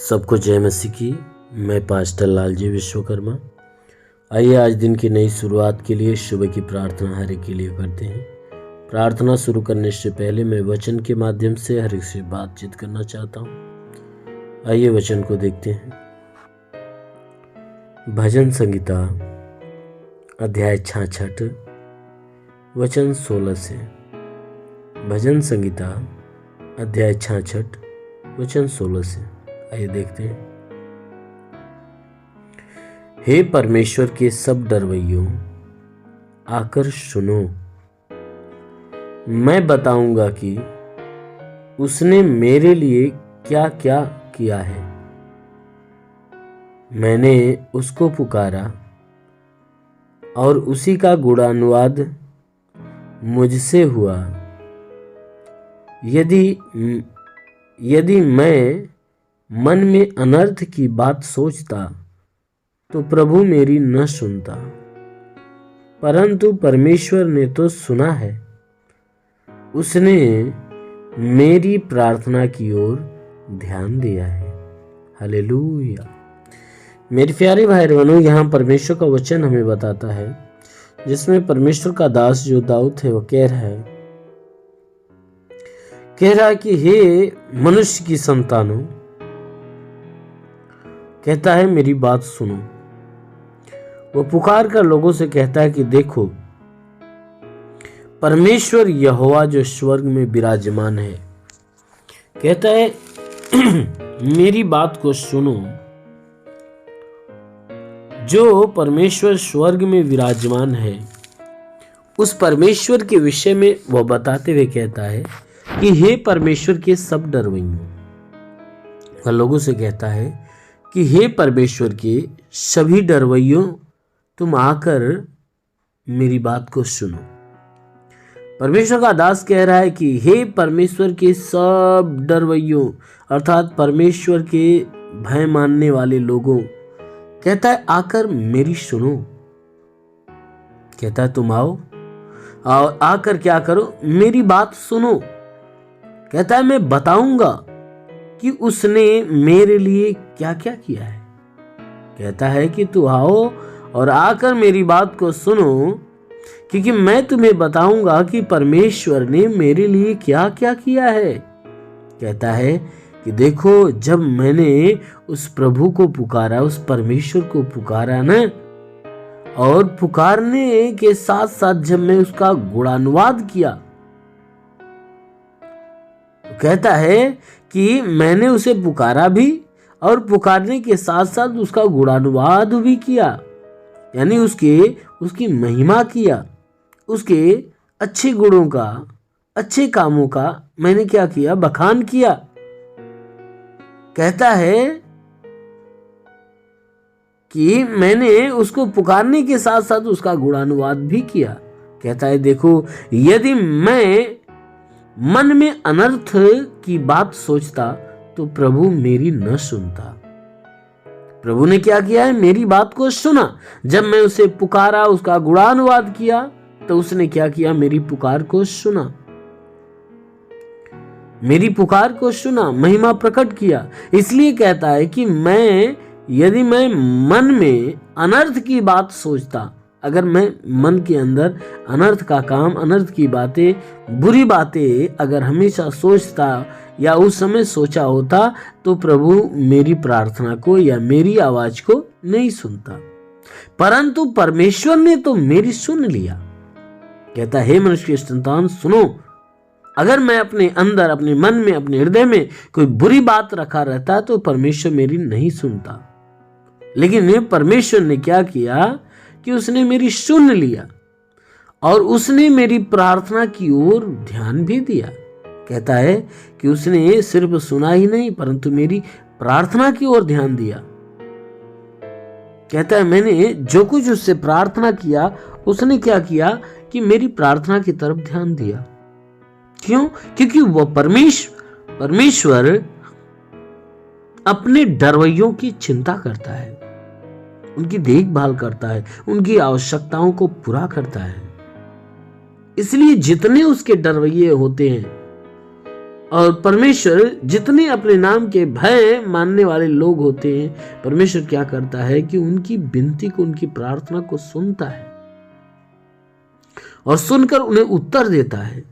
सबको जय मसीह की। मैं पास्टर लालजी विश्वकर्मा। आइए आज दिन की नई शुरुआत के लिए सुबह की प्रार्थना हर एक के लिए करते हैं। प्रार्थना शुरू करने से पहले मैं वचन के माध्यम से हर एक से बातचीत करना चाहता हूँ। आइए वचन को देखते हैं। भजन संहिता अध्याय 66 वचन 16 से। भजन संहिता अध्याय 66 वचन 16 से। आइए देखते हैं। हे परमेश्वर के सब डरवैयों, आकर सुनो। मैं बताऊंगा कि उसने मेरे लिए क्या क्या किया है। मैंने उसको पुकारा और उसी का गुणानुवाद मुझसे हुआ। यदि मैं मन में अनर्थ की बात सोचता तो प्रभु मेरी न सुनता, परंतु परमेश्वर ने तो सुना है। उसने मेरी प्रार्थना की ओर ध्यान दिया है। हालेलुया। मेरे प्यारे भाई बहनों, यहाँ परमेश्वर का वचन हमें बताता है, जिसमें परमेश्वर का दास जो दाऊद है वो कह रहा है कि हे मनुष्य की संतानों, कहता है मेरी बात सुनो। वो पुकार कर लोगों से कहता है कि देखो, परमेश्वर यहोवा जो स्वर्ग में विराजमान है, कहता है मेरी बात को सुनो। जो परमेश्वर स्वर्ग में विराजमान है, उस परमेश्वर के विषय में वह बताते हुए कहता है कि हे परमेश्वर के सब डरवैयों। वह लोगों से कहता है कि हे परमेश्वर के सभी डरवैयों, तुम आकर मेरी बात को सुनो। परमेश्वर का दास कह रहा है कि हे परमेश्वर के सब डरवैयों, अर्थात परमेश्वर के भय मानने वाले लोगों, कहता है आकर मेरी सुनो। कहता है तुम आओ और आकर क्या करो, मेरी बात सुनो। कहता है मैं बताऊंगा कि उसने मेरे लिए क्या क्या किया है। कहता है कि तू आओ और आकर मेरी बात को सुनो, क्योंकि मैं तुम्हें बताऊंगा कि परमेश्वर ने मेरे लिए क्या क्या किया है। कहता है कि देखो, जब मैंने उस प्रभु को पुकारा, उस परमेश्वर को पुकारा ना, और पुकारने के साथ साथ जब मैं उसका गुणानुवाद किया, तो कहता है कि मैंने उसे पुकारा भी और पुकारने के साथ साथ उसका गुणानुवाद भी किया, यानी उसकी महिमा किया, उसके अच्छे गुणों का, अच्छे कामों का मैंने क्या किया, बखान किया। कहता है कि मैंने उसको पुकारने के साथ साथ उसका गुणानुवाद भी किया। कहता है देखो, यदि मैं मन में अनर्थ की बात सोचता तो प्रभु मेरी न सुनता। प्रभु ने क्या किया है, मेरी बात को सुना। जब मैं उसे पुकारा, उसका गुणानुवाद किया, तो उसने क्या किया, मेरी पुकार को सुना, मेरी पुकार को सुना, महिमा प्रकट किया। इसलिए कहता है कि यदि मैं मन में अनर्थ की बात सोचता, अगर मैं मन के अंदर अनर्थ का काम, अनर्थ की बातें, बुरी बातें अगर हमेशा सोचता या उस समय सोचा होता, तो प्रभु मेरी प्रार्थना को या मेरी आवाज को नहीं सुनता। परंतु परमेश्वर ने तो मेरी सुन लिया। कहता है मनुष्य की संतान सुनो, अगर मैं अपने अंदर, अपने मन में, अपने हृदय में कोई बुरी बात रखा रहता तो परमेश्वर मेरी नहीं सुनता। लेकिन ये परमेश्वर ने क्या किया कि उसने मेरी सुन लिया और उसने मेरी प्रार्थना की ओर ध्यान भी दिया। कहता है कि उसने सिर्फ सुना ही नहीं, परंतु मेरी प्रार्थना की ओर ध्यान दिया। कहता है मैंने जो कुछ उससे प्रार्थना किया, उसने क्या किया कि मेरी प्रार्थना की तरफ ध्यान दिया। क्यों? क्योंकि वह परमेश्वर अपने डरवैयों की चिंता करता है, उनकी देखभाल करता है, उनकी आवश्यकताओं को पूरा करता है। इसलिए जितने उसके डरवैये होते हैं, और परमेश्वर जितने अपने नाम के भय मानने वाले लोग होते हैं, परमेश्वर क्या करता है कि उनकी विनती को, उनकी प्रार्थना को सुनता है और सुनकर उन्हें उत्तर देता है।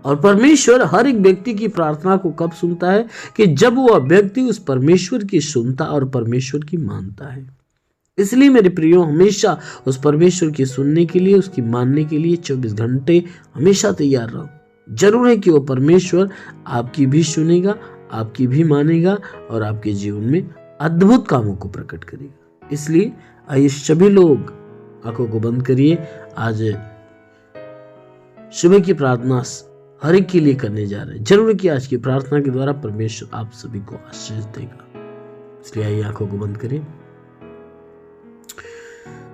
और परमेश्वर हर एक व्यक्ति की प्रार्थना को कब सुनता है? कि जब वह व्यक्ति उस परमेश्वर की सुनता और परमेश्वर की मानता है। इसलिए मेरे प्रियो, हमेशा उस परमेश्वर की सुनने के लिए, उसकी मानने के लिए 24 घंटे हमेशा तैयार रहो। जरूर है कि वो परमेश्वर आपकी भी सुनेगा, आपकी भी मानेगा और आपके जीवन में अद्भुत कामों को प्रकट करेगा। इसलिए आइए सभी लोग आंखों को बंद करिए। आज सुबह की प्रार्थना हर एक के लिए करने जा रहे हैं। जरूर है कि आज की प्रार्थना के द्वारा परमेश्वर आप सभी को आशीष देगा। इसलिए आइए आंखों को बंद करिए।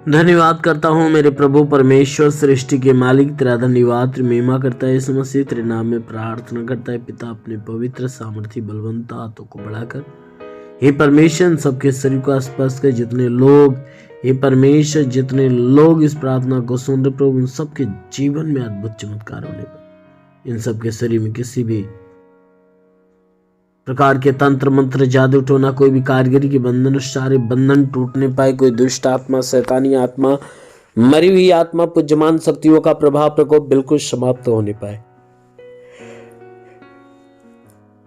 धन्यवाद करता हूँ मेरे प्रभु परमेश्वर, सृष्टि के मालिक, तेरा धन्यवाद, तेरी महिमा करता है यीशु मसीह, तेरे नाम में प्रार्थना करता है पिता, अपने पवित्र सामर्थी बलवंत हाथों को बढ़ाकर हे परमेश्वर सबके शरीर को स्पर्श कर। जितने लोग हे परमेश्वर, जितने लोग इस प्रार्थना को सुन रहे प्रभु, उन सबके जीवन में अद्भुत चमत्कार होने पर, इन सबके शरीर में किसी भी प्रकार के तंत्र मंत्र, जादू टोना, कोई भी कारीगरी के बंधन, सारे बंधन टूटने पाए। कोई दुष्ट आत्मा, शैतानी आत्मा, मरी हुई आत्मा, पुज्यमान शक्तियों का प्रभाव प्रकोप बिल्कुल समाप्त होने पाए।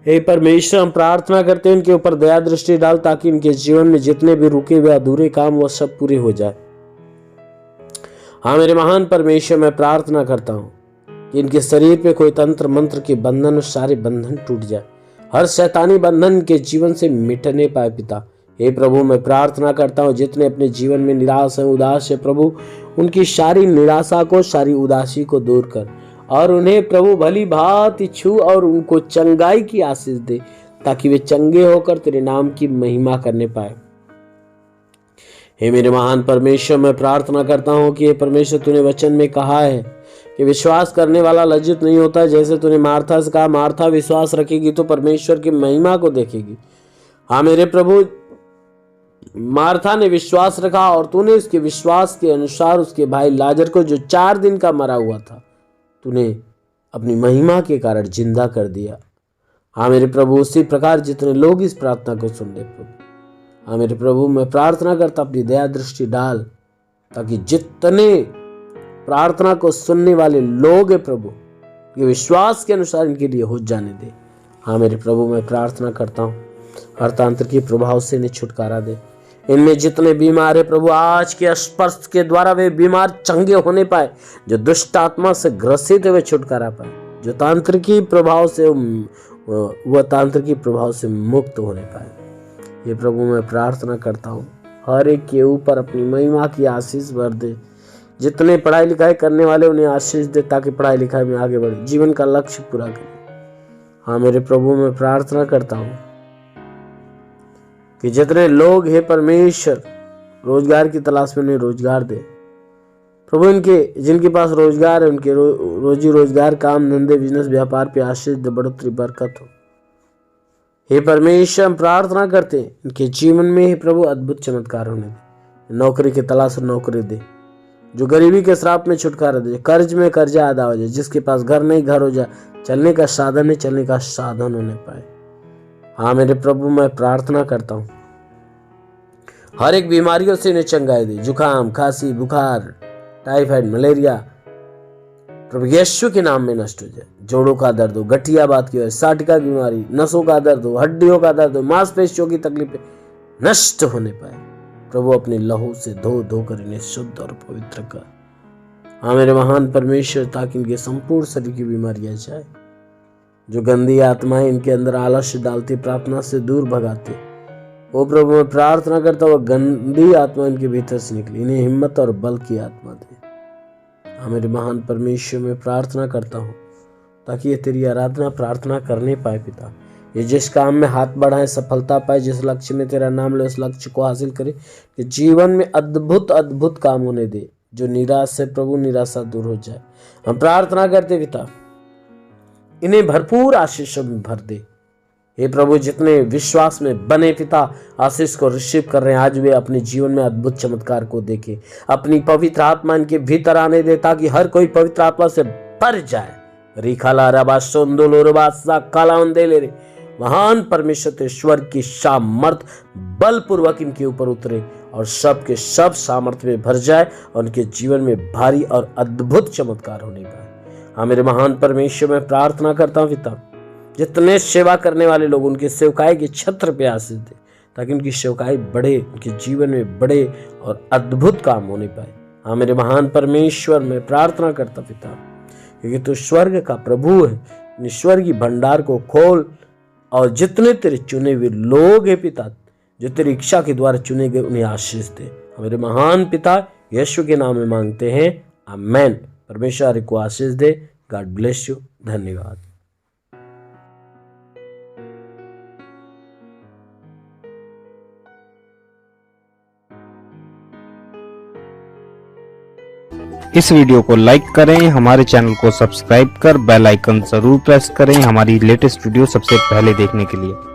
हे परमेश्वर, हम प्रार्थना करते हैं इनके ऊपर दया दृष्टि डाल, ताकि इनके जीवन में जितने भी रुके हुए अधूरे काम वो सब पूरे हो जाए। हाँ मेरे महान परमेश्वर, मैं प्रार्थना करता हूँ कि इनके शरीर पे कोई तंत्र मंत्र के बंधन, सारे बंधन टूट जाए, हर शैतानी बंधन के जीवन से मिटने पाए पिता। हे प्रभु, मैं प्रार्थना करता हूँ जितने अपने जीवन में निराश है, उदास है प्रभु, उनकी सारी निराशा को, सारी उदासी को दूर कर और उन्हें प्रभु भली भांति छू और उनको चंगाई की आशीष दे, ताकि वे चंगे होकर तेरे नाम की महिमा करने पाए। हे मेरे महान परमेश्वर, मैं प्रार्थना करता हूँ कि हे परमेश्वर, तूने वचन में कहा है कि विश्वास करने वाला लज्जित नहीं होता। जैसे तूने मार्था से कहा, मार्था विश्वास रखेगी तो परमेश्वर की महिमा को देखेगी। हाँ मेरे प्रभु, मार्था ने विश्वास रखा और तूने उसके विश्वास के अनुसार उसके भाई लाजर को, जो 4 दिन का मरा हुआ था, तूने अपनी महिमा के कारण जिंदा कर दिया। हाँ मेरे प्रभु, उसी प्रकार जितने लोग इस प्रार्थना को सुन रहे प्रभु, हाँ मेरे प्रभु, मैं प्रार्थना करता अपनी दया दृष्टि डाल, ताकि जितने प्रार्थना को सुनने वाले लोग हैं प्रभु, ये विश्वास के अनुसार इनके लिए हो जाने दे। हाँ मेरे प्रभु, मैं प्रार्थना करता हूँ हर तांत्रिक के प्रभाव से इन्हें छुटकारा दे। इनमें जितने बीमार है प्रभु, आज के स्पर्श के द्वारा वे बीमार चंगे होने पाए। जो दुष्ट आत्मा से ग्रसित है वे छुटकारा पाए। जो तांत्रिकी प्रभाव से वह तांत्रिकी प्रभाव से मुक्त होने पाए। ये प्रभु, मैं प्रार्थना करता हूँ हर एक के ऊपर अपनी महिमा की आशीष भर दे। जितने पढ़ाई लिखाई करने वाले उन्हें आशीष दे, ताकि पढ़ाई लिखाई में आगे बढ़े, जीवन का लक्ष्य पूरा करे। हाँ मेरे प्रभु, मैं प्रार्थना करता हूँ कि जितने लोग हे परमेश्वर रोजगार की तलाश में उन्हें रोजगार दे प्रभु। इनके जिनके पास रोजगार है, उनके रोजी रोजगार, काम धंधे, बिजनेस, व्यापार पे आशीष दे, बढ़ोतरी बरकत हो। हे परमेश्वर, हम प्रार्थना करते हैं इनके जीवन में हे प्रभु अद्भुत चमत्कार होने दे। नौकरी की तलाश नौकरी दे, जो गरीबी के श्राप में छुटकारा दे, कर्ज में कर्जा अदा हो जाए, जिसके पास घर नहीं घर हो जाए, चलने का साधन है चलने का साधन होने पाए। हाँ मेरे प्रभु, मैं प्रार्थना करता हूँ हर एक बीमारियों से इन्हें चंगाई दे। जुकाम, खांसी, बुखार, टाइफाइड, मलेरिया प्रभु यीशु के नाम में नष्ट हो जाए। जोड़ों का दर्द हो, गठिया बात की हो, साटिका की बीमारी, नसों का दर्द हो, हड्डियों का दर्द हो, मांसपेशियों की तकलीफें नष्ट होने पाए। प्रभु अपने लहू से धो कर इन्हें शुद्ध और पवित्र कर। हाँ मेरे महान परमेश्वर, ताकि इनके संपूर्ण शरीर की बीमारियां जाए। जो गंदी आत्माएं इनके अंदर आलस्य डालती, प्रार्थना से दूर भगाते, वो प्रभु मैं प्रार्थना करता हूँ गंदी आत्मा इनके भीतर से निकले, इन्हें हिम्मत और बल की आत्मा दे। हाँ मेरे महान परमेश्वर, मैं प्रार्थना करता हूँ ताकि ये तेरी आराधना प्रार्थना करने पाए पिता। ये जिस काम में हाथ बढ़ाए सफलता पाए, जिस लक्ष्य में तेरा नाम ले उस लक्ष्य को हासिल करे, कि जीवन में अद्भुत अद्भुत काम होने दे। जो निराश है प्रभु, निराशा दूर हो जाए। हम प्रार्थना करते पिता, इन्हें भरपूर आशीषों में भर दे। हे प्रभु, जितने विश्वास में बने पिता आशीष को रिसीव कर रहे हैं, आज वे अपने जीवन में अद्भुत चमत्कार को देखे। अपनी पवित्र आत्मा इनके भीतर आने दे, ताकि हर कोई पवित्र आत्मा से भर जाए। रे। महान परमेश्वर स्वर्ग की सामर्थ बलपूर्वक इनके ऊपर उतरे और सब के सब सामर्थ्य में भर जाए और उनके जीवन में भारी और अद्भुत चमत्कार होने पाए। हाँ मेरे महान परमेश्वर, मैं प्रार्थना करता हूँ पिता, जितने सेवा करने वाले लोग उनके सेवकाई के छत्र पे आशीष दे, ताकि उनकी सेवकाई बढ़े, उनके जीवन में बड़े और अद्भुत काम होने पाए। हाँ मेरे महान परमेश्वर, मैं प्रार्थना करता पिता, क्योंकि तू स्वर्ग का प्रभु है, स्वर्गीय भंडार को खोल और जितने तेरे चुने हुए लोग हैं पिता, जो तेरी इच्छा के द्वारा चुने गए, उन्हें आशीष दे। हमारे महान पिता यीशु के नाम में मांगते हैं, आमेन। परमेश्वर को आशीष दे। God bless you. धन्यवाद। इस वीडियो को लाइक करें, हमारे चैनल को सब्सक्राइब कर बेल आइकन जरूर प्रेस करें हमारी लेटेस्ट वीडियो सबसे पहले देखने के लिए।